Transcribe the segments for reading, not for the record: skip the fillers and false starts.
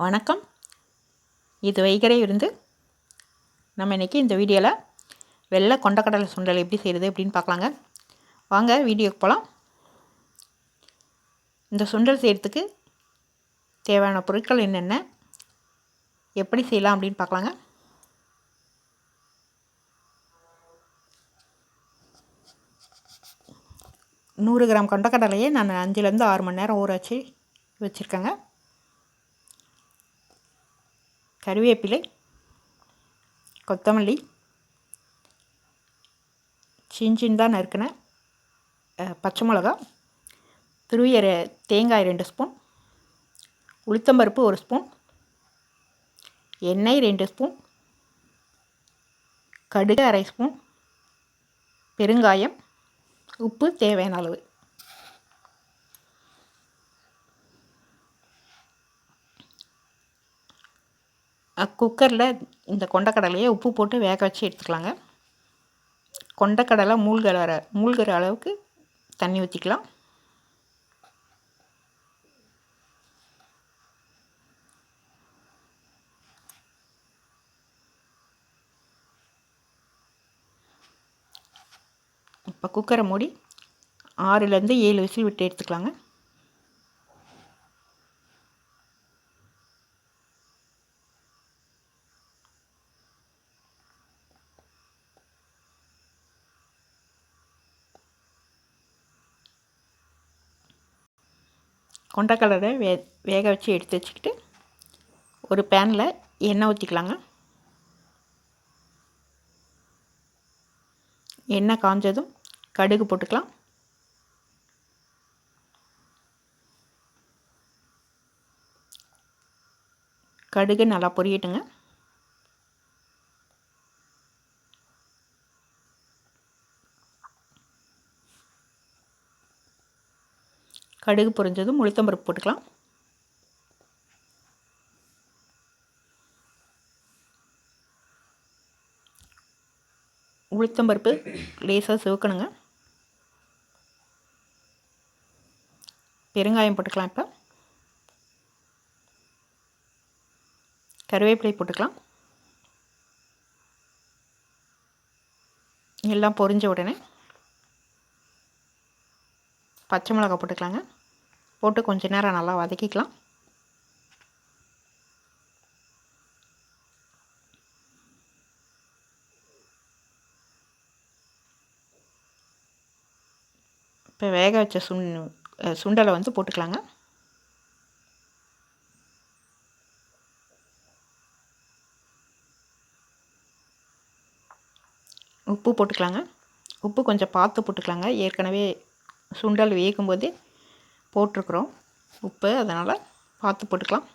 வணக்கம். இது வைகரை விருந்து. நம்ம இன்றைக்கி இந்த வீடியோவில் வெள்ளை கொண்டக்கடலை சுண்டல் எப்படி செய்கிறது அப்படின்னு பார்க்கலாங்க. வாங்க வீடியோக்கு போகலாம். இந்த சுண்டல் செய்கிறதுக்கு தேவையான பொருட்கள் என்னென்ன, எப்படி செய்யலாம் அப்படின்னு பார்க்கலாங்க. நூறு கிராம் கொண்டக்கடலையை நான் 5லேருந்து 6 மணி நேரம் ஊற வச்சுருக்கேங்க. கருவேப்பிலை, கொத்தமல்லி, சின்ன நறுக்கின பச்சை மிளகா, துருவிய தேங்காய் 2 ஸ்பூன், உளுத்தம்பருப்பு 1 ஸ்பூன், எண்ணெய் 2 ஸ்பூன், கடுகு 1/2 ஸ்பூன், பெருங்காயம், உப்பு தேவையான அளவு. குக்கரில் இந்த கொண்டக்கடலையை உப்பு போட்டு வேக வச்சு எடுத்துக்கலாங்க. கொண்டக்கடலை மூழ்கிற அளவுக்கு தண்ணி ஊற்றிக்கலாம். இப்போ குக்கரை மூடி 6லேருந்து 7 விசில் விட்டு எடுத்துக்கலாங்க. கொண்டக்கடலை வேக வச்சு எடுத்து வச்சுக்கிட்டு ஒரு பேனில் எண்ணெய் ஊற்றிக்கலாங்க. எண்ணெய் காஞ்சதும் கடுகு போட்டுக்கலாம். கடுகு நல்லா பொரியட்டுங்க. கடுகு பொரிஞ்சதும் உளுத்தம்பருப்பு போட்டுக்கலாம். உளுத்தம்பருப்பு லேசாக சிவக்கணுங்க. பெருங்காயம் போட்டுக்கலாம். இப்போ கருவேப்பிலை போட்டுக்கலாம். எல்லாம் பொரிஞ்ச உடனே பச்சை மிளகாய் போட்டுக்கலாங்க. போட்டு கொஞ்ச நேரம் நல்லா வதக்கிக்கலாம். இப்போ வேக வச்ச சுண்டலை போட்டுக்கலாங்க. உப்பு போட்டுக்கலாங்க. உப்பு கொஞ்சம் பார்த்து போட்டுக்கலாங்க. ஏற்கனவே சுண்டல் வேகும்போது போட்டிருக்குறோம் உப்பு, அதனால் பார்த்து போட்டுக்கலாம்.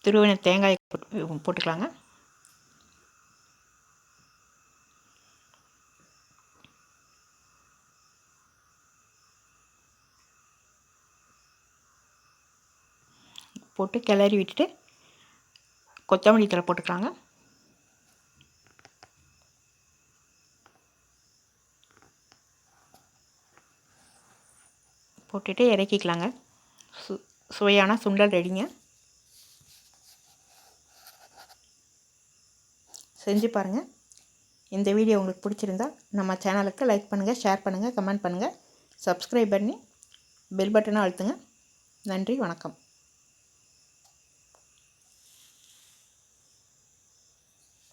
துருவின தேங்காய் போட்டுக்கலாங்க. போட்டு கிளறி விட்டுட்டு கொத்தமல்லி தழை போட்டுக்கலாங்க. போட்டுட்டு இறக்கிக்கலாங்க. சுவையான சுண்டல் ரெடிங்க. செஞ்சு பாருங்கள். இந்த வீடியோ உங்களுக்கு பிடிச்சிருந்தா நம்ம சேனலுக்கு லைக் பண்ணுங்கள், ஷேர் பண்ணுங்கள், கமெண்ட் பண்ணுங்கள், சப்ஸ்கிரைப் பண்ணி பெல் பட்டனை அழுத்துங்க. நன்றி, வணக்கம்.